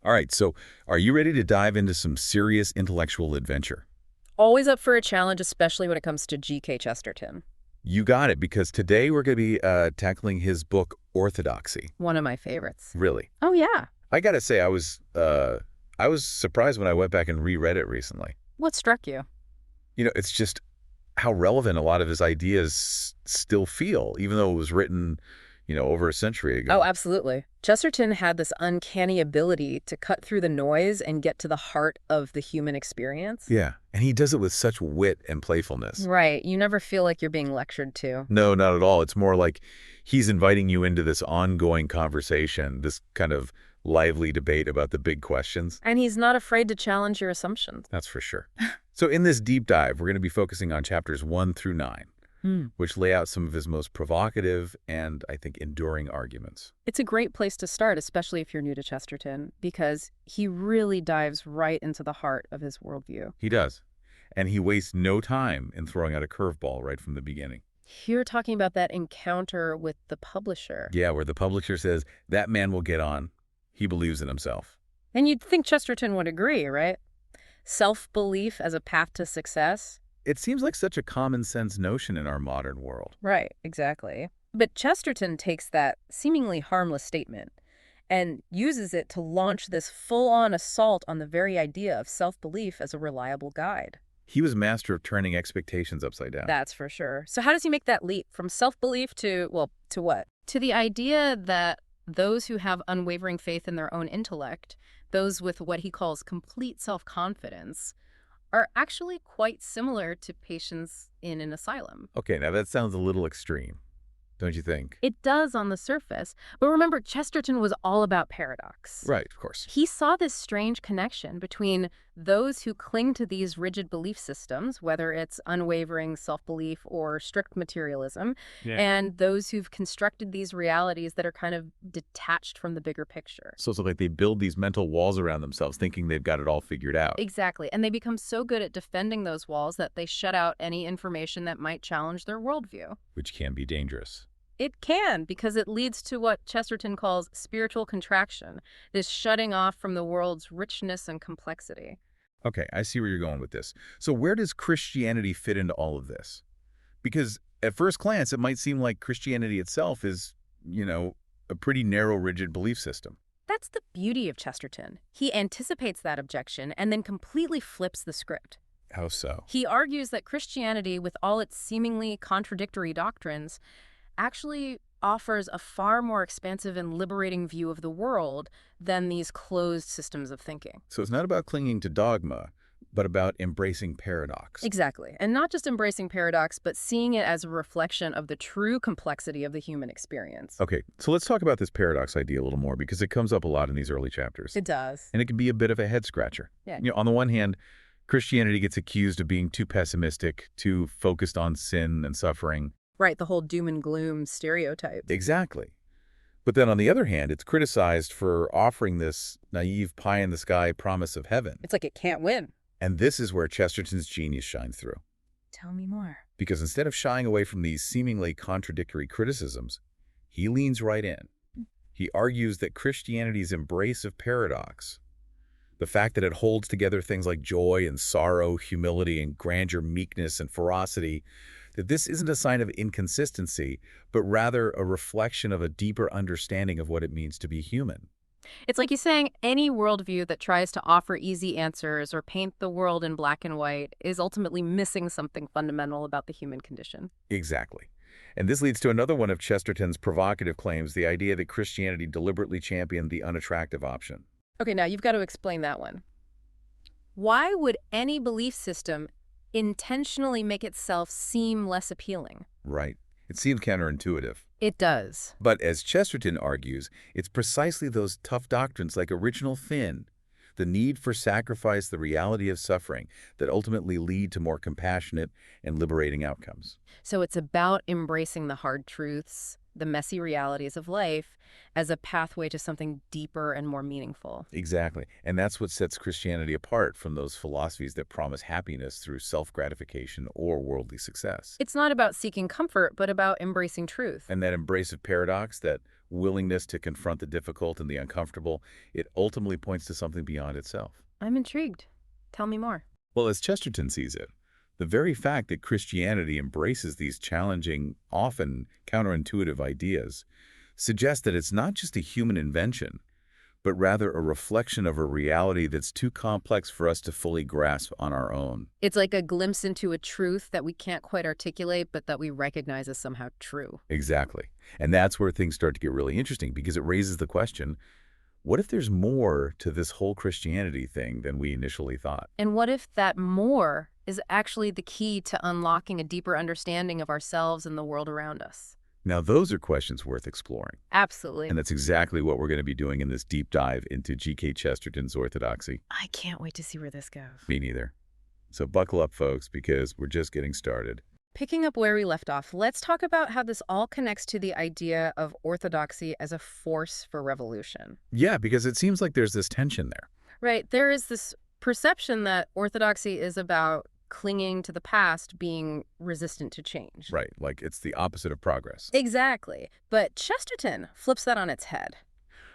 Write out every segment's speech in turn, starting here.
All right, so are you ready to dive into some serious intellectual adventure? Always up for a challenge, especially when it comes to G.K. Chesterton. You got it, because today we're going to be tackling his book, Orthodoxy. One of my favorites. Really. Oh, yeah. I got to say, I was surprised when I went back and reread it recently. What struck you? It's just how relevant a lot of his ideas still feel, even though it was written, over a century Oh, ago. absolutely. Chesterton had this uncanny ability to cut through the noise and get to the heart of the human experience. Yeah, and he does it with such wit and playfulness. Right. You never feel like you're being lectured to. No, not at all. It's more like he's inviting you into this ongoing conversation, this kind of lively debate about the big questions. And he's not afraid to challenge your assumptions. That's for sure. So in this deep dive, we're going to be focusing on chapters 1 through 9, which lay out some of his most provocative and, I think, enduring arguments. It's a great place to start, especially if you're new to Chesterton, because he really dives right into the heart of his worldview. He does. And he wastes no time in throwing out a curveball right from the beginning. You're talking about that encounter with the publisher. Yeah, where the publisher says, that man will get on. He believes in himself. And you'd think Chesterton would agree, right? Self-belief as a path to success? It seems like such a common sense notion in our modern world. Right, exactly. But Chesterton takes that seemingly harmless statement and uses it to launch this full-on assault on the very idea of self-belief as a reliable guide. He was master of turning expectations upside down. That's for sure. So how does he make that leap from self-belief to, well, to what? To the idea that those who have unwavering faith in their own intellect, those with what he calls complete self-confidence, are actually quite similar to patients in an asylum. Okay, now that sounds a little extreme, don't you think? It does on the surface, but remember, Chesterton was all about paradox. Right, of course. He saw this strange connection between those who cling to these rigid belief systems, whether it's unwavering self-belief or strict materialism, and those who've constructed these realities that are kind of detached from the bigger picture. So it's like they build these mental walls around themselves thinking they've got it all figured out. Exactly, and they become so good at defending those walls that they shut out any information that might challenge their worldview. Which can be dangerous. It can, because it leads to what Chesterton calls spiritual contraction, this shutting off from the world's richness and complexity. Okay, I see where you're going with this. So where does Christianity fit into all of this? Because at first glance, it might seem like Christianity itself is, a pretty narrow, rigid belief system. That's the beauty of Chesterton. He anticipates that objection and then completely flips the script. How so? He argues that Christianity, with all its seemingly contradictory doctrines, actually offers a far more expansive and liberating view of the world than these closed systems of thinking. So it's not about clinging to dogma, but about embracing paradox. Exactly. And not just embracing paradox, but seeing it as a reflection of the true complexity of the human experience. Okay, so let's talk about this paradox idea a little more, because it comes up a lot in these early chapters. It does. And it can be a bit of a head scratcher. Yeah. On the one hand, Christianity gets accused of being too pessimistic, too focused on sin and suffering. Right, the whole doom and gloom stereotype. Exactly. But then on the other hand, it's criticized for offering this naive pie-in-the-sky promise of heaven. It's like it can't win. And this is where Chesterton's genius shines through. Tell me more. Because instead of shying away from these seemingly contradictory criticisms, he leans right in. He argues that Christianity's embrace of paradox, the fact that it holds together things like joy and sorrow, humility and grandeur, meekness and ferocity, that this isn't a sign of inconsistency, but rather a reflection of a deeper understanding of what it means to be human. It's like he's saying any worldview that tries to offer easy answers or paint the world in black and white is ultimately missing something fundamental about the human condition. Exactly. And this leads to another one of Chesterton's provocative claims, the idea that Christianity deliberately championed the unattractive option. Okay, now you've got to explain that one. Why would any belief system intentionally make itself seem less appealing? Right. It seems counterintuitive. It does. But as Chesterton argues, it's precisely those tough doctrines like original sin, the need for sacrifice, the reality of suffering, that ultimately lead to more compassionate and liberating outcomes. So it's about embracing the hard truths, the messy realities of life, as a pathway to something deeper and more meaningful. Exactly. And that's what sets Christianity apart from those philosophies that promise happiness through self-gratification or worldly success. It's not about seeking comfort, but about embracing truth. And that embrace of paradox, that willingness to confront the difficult and the uncomfortable, it ultimately points to something beyond itself. I'm intrigued. Tell me more. Well, as Chesterton sees it, the very fact that Christianity embraces these challenging, often counterintuitive ideas suggests that it's not just a human invention, but rather a reflection of a reality that's too complex for us to fully grasp on our own. It's like a glimpse into a truth that we can't quite articulate, but that we recognize as somehow true. Exactly. And that's where things start to get really interesting, because it raises the question, what if there's more to this whole Christianity thing than we initially thought? And what if that more is actually the key to unlocking a deeper understanding of ourselves and the world around us? Now, those are questions worth exploring. Absolutely. And that's exactly what we're going to be doing in this deep dive into G.K. Chesterton's Orthodoxy. I can't wait to see where this goes. Me neither. So buckle up, folks, because we're just getting started. Picking up where we left off, let's talk about how this all connects to the idea of orthodoxy as a force for revolution. Yeah, because it seems like there's this tension there. Right. There is this perception that orthodoxy is about clinging to the past, being resistant to change. Right, like it's the opposite of progress. Exactly. But Chesterton flips that on its head.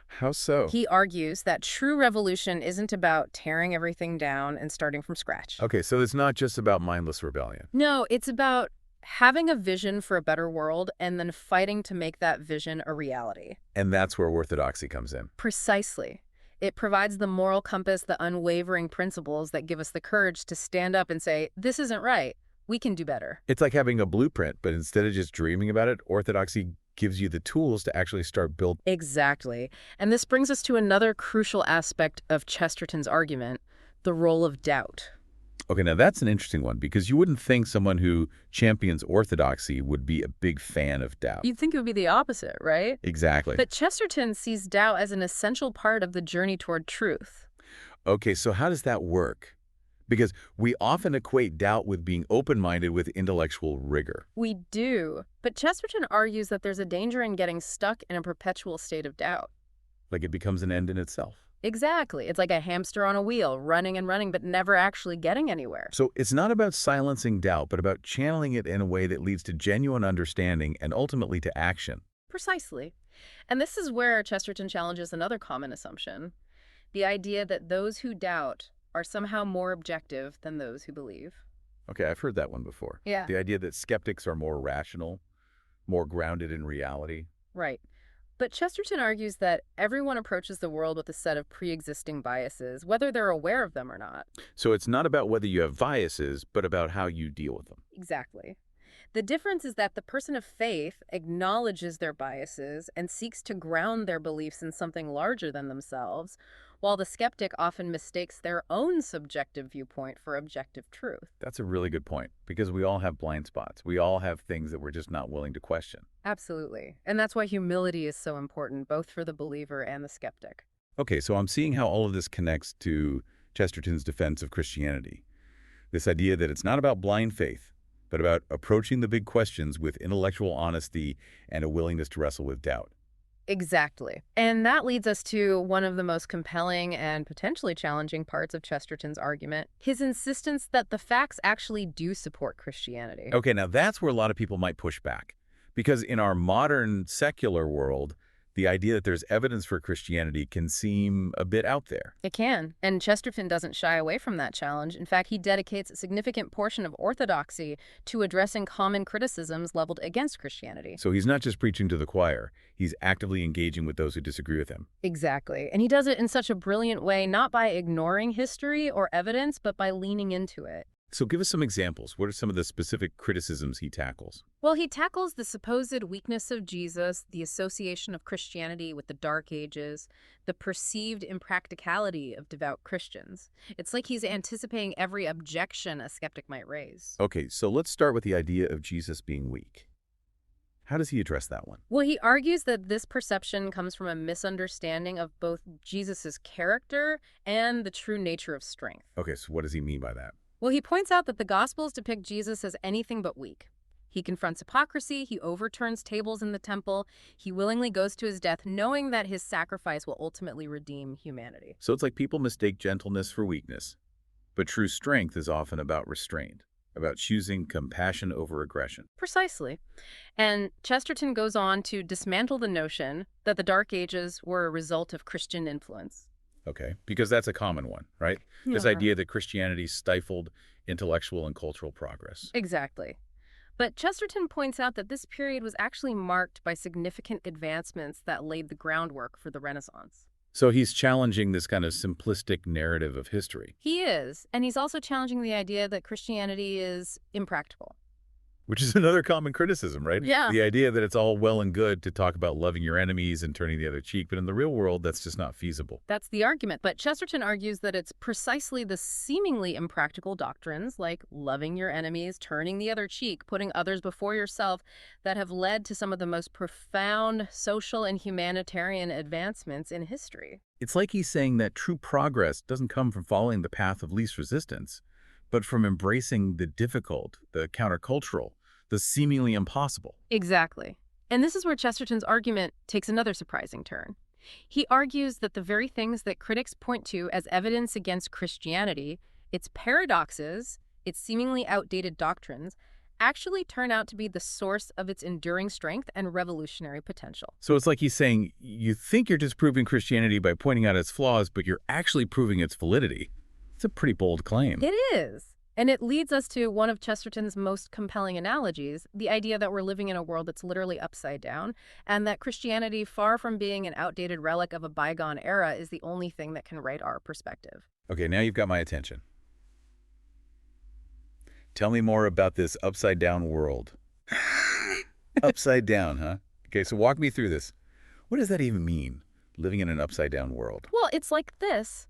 How so? He argues that true revolution isn't about tearing everything down and starting from scratch. Okay, so it's not just about mindless rebellion. No, it's about having a vision for a better world and then fighting to make that vision a reality. And that's where orthodoxy comes in. Precisely. It provides the moral compass, the unwavering principles that give us the courage to stand up and say, this isn't right. We can do better. It's like having a blueprint, but instead of just dreaming about it, orthodoxy gives you the tools to actually start building. Exactly. And this brings us to another crucial aspect of Chesterton's argument, the role of doubt. Okay, now that's an interesting one, because you wouldn't think someone who champions orthodoxy would be a big fan of doubt. You'd think it would be the opposite, right? Exactly. But Chesterton sees doubt as an essential part of the journey toward truth. Okay, so how does that work? Because we often equate doubt with being open-minded with intellectual rigor. We do. But Chesterton argues that there's a danger in getting stuck in a perpetual state of doubt. Like it becomes an end in itself. Exactly. It's like a hamster on a wheel, running and running, but never actually getting anywhere. So it's not about silencing doubt, but about channeling it in a way that leads to genuine understanding and ultimately to action. Precisely. And this is where Chesterton challenges another common assumption, the idea that those who doubt are somehow more objective than those who believe. Okay, I've heard that one before. Yeah. The idea that skeptics are more rational, more grounded in reality. Right. But Chesterton argues that everyone approaches the world with a set of pre-existing biases, whether they're aware of them or not. So it's not about whether you have biases, but about how you deal with them. Exactly. The difference is that the person of faith acknowledges their biases and seeks to ground their beliefs in something larger than themselves, while the skeptic often mistakes their own subjective viewpoint for objective truth. That's a really good point, because we all have blind spots. We all have things that we're just not willing to question. Absolutely. And that's why humility is so important, both for the believer and the skeptic. Okay, so I'm seeing how all of this connects to Chesterton's defense of Christianity. This idea that it's not about blind faith, but about approaching the big questions with intellectual honesty and a willingness to wrestle with doubt. Exactly. And that leads us to one of the most compelling and potentially challenging parts of Chesterton's argument, his insistence that the facts actually do support Christianity. Okay, now that's where a lot of people might push back. Because in our modern secular world, the idea that there's evidence for Christianity can seem a bit out there. It can. And Chesterton doesn't shy away from that challenge. In fact, he dedicates a significant portion of orthodoxy to addressing common criticisms leveled against Christianity. So he's not just preaching to the choir. He's actively engaging with those who disagree with him. Exactly. And he does it in such a brilliant way, not by ignoring history or evidence, but by leaning into it. So give us some examples. What are some of the specific criticisms he tackles? Well, he tackles the supposed weakness of Jesus, the association of Christianity with the Dark Ages, the perceived impracticality of devout Christians. It's like he's anticipating every objection a skeptic might raise. Okay, so let's start with the idea of Jesus being weak. How does he address that one? Well, he argues that this perception comes from a misunderstanding of both Jesus's character and the true nature of strength. Okay, so what does he mean by that? Well, he points out that the Gospels depict Jesus as anything but weak. He confronts hypocrisy, he overturns tables in the temple, he willingly goes to his death knowing that his sacrifice will ultimately redeem humanity. So it's like people mistake gentleness for weakness, but true strength is often about restraint. about choosing compassion over aggression. Precisely. And Chesterton goes on to dismantle the notion that the Dark Ages were a result of Christian influence. Okay, because that's a common one, right? This Yeah. idea that Christianity stifled intellectual and cultural progress. Exactly. But Chesterton points out that this period was actually marked by significant advancements that laid the groundwork for the Renaissance. So he's challenging this kind of simplistic narrative of history, He is, and he's also challenging the idea that Christianity is impractical. which is another common criticism, right? Yeah. The idea that it's all well and good to talk about loving your enemies and turning the other cheek, but in the real world, that's just not feasible. That's the argument. But Chesterton argues that it's precisely the seemingly impractical doctrines, like loving your enemies, turning the other cheek, putting others before yourself, that have led to some of the most profound social and humanitarian advancements in history. It's like he's saying that true progress doesn't come from following the path of least resistance, but from embracing the difficult, the countercultural, the seemingly impossible. Exactly. And this is where Chesterton's argument takes another surprising turn. He argues that the very things that critics point to as evidence against Christianity, its paradoxes, its seemingly outdated doctrines, actually turn out to be the source of its enduring strength and revolutionary potential. So it's like he's saying, you think you're disproving Christianity by pointing out its flaws, but you're actually proving its validity. It's a pretty bold claim. It is. And it leads us to one of Chesterton's most compelling analogies, the idea that we're living in a world that's literally upside down, and that Christianity, far from being an outdated relic of a bygone era, is the only thing that can right our perspective. Okay, now you've got my attention. Tell me more about this upside down world. Upside down, huh? Okay, so walk me through this. What does that even mean, living in an upside down world? Well, it's like this.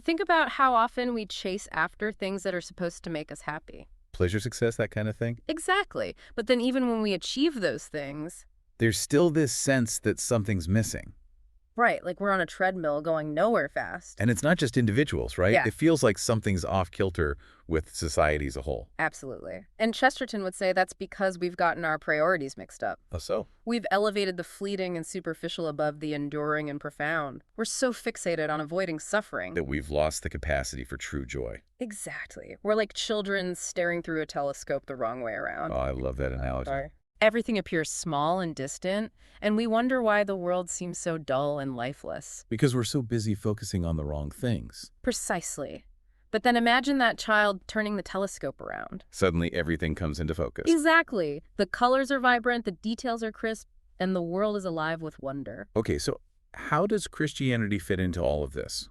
Think about how often we chase after things that are supposed to make us happy. Pleasure, success, that kind of thing? Exactly. But then even when we achieve those things, There's still this sense that something's missing. right, like we're on a treadmill going nowhere fast. And it's not just individuals, right? Yeah. It feels like something's off kilter with society as a whole. Absolutely. And Chesterton would say that's because we've gotten our priorities mixed up. Oh, so? We've elevated the fleeting and superficial above the enduring and profound. We're so fixated on avoiding suffering. That we've lost the capacity for true joy. Exactly. We're like children staring through a telescope the wrong way around. Oh, I love that analogy. Sorry. Everything appears small and distant, and we wonder why the world seems so dull and lifeless. Because we're so busy focusing on the wrong things. Precisely. But then imagine that child turning the telescope around. Suddenly everything comes into focus. Exactly. The colors are vibrant, the details are crisp, and the world is alive with wonder. Okay, so how does Christianity fit into all of this?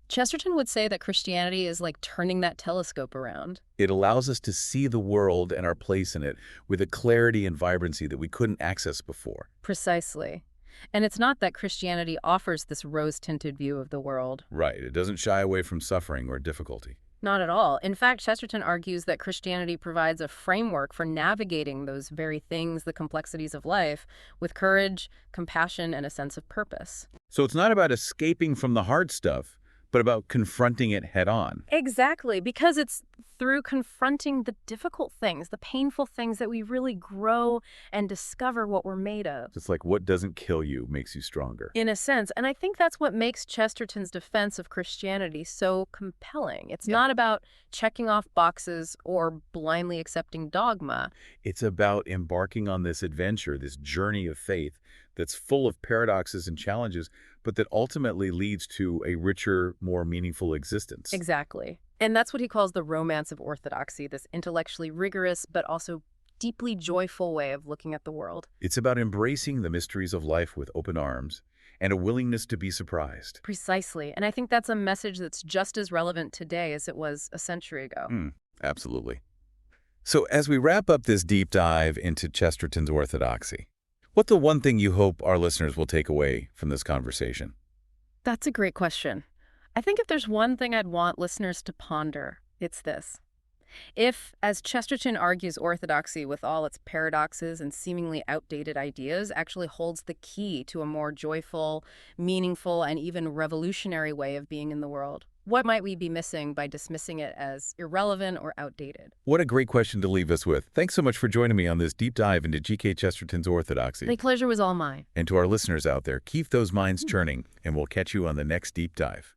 Chesterton would say that Christianity is like turning that telescope around. It allows us to see the world and our place in it with a clarity and vibrancy that we couldn't access before. Precisely. And it's not that Christianity offers this rose-tinted view of the world. Right, it doesn't shy away from suffering or difficulty. Not at all. In fact, Chesterton argues that Christianity provides a framework for navigating those very things, the complexities of life, with courage, compassion, and a sense of purpose. So it's not about escaping from the hard stuff, but about confronting it head on. Exactly, because it's through confronting the difficult things, the painful things, that we really grow and discover what we're made of. It's like what doesn't kill you makes you stronger. In a sense, and I think that's what makes Chesterton's defense of Christianity so compelling. It's not about checking off boxes or blindly accepting dogma. It's about embarking on this adventure, this journey of faith that's full of paradoxes and challenges, but that ultimately leads to a richer, more meaningful existence. Exactly. And that's what he calls the romance of orthodoxy, this intellectually rigorous but also deeply joyful way of looking at the world. It's about embracing the mysteries of life with open arms and a willingness to be surprised. Precisely. And I think that's a message that's just as relevant today as it was a century ago. Absolutely. So as we wrap up this deep dive into Chesterton's orthodoxy, what's the one thing you hope our listeners will take away from this conversation? That's a great question. I think if there's one thing I'd want listeners to ponder, it's this. If, as Chesterton argues, orthodoxy with all its paradoxes and seemingly outdated ideas actually holds the key to a more joyful, meaningful, and even revolutionary way of being in the world, what might we be missing by dismissing it as irrelevant or outdated? What a great question to leave us with. Thanks so much for joining me on this deep dive into G.K. Chesterton's orthodoxy. The pleasure was all mine. And to our listeners out there, keep those minds churning, and we'll catch you on the next deep dive.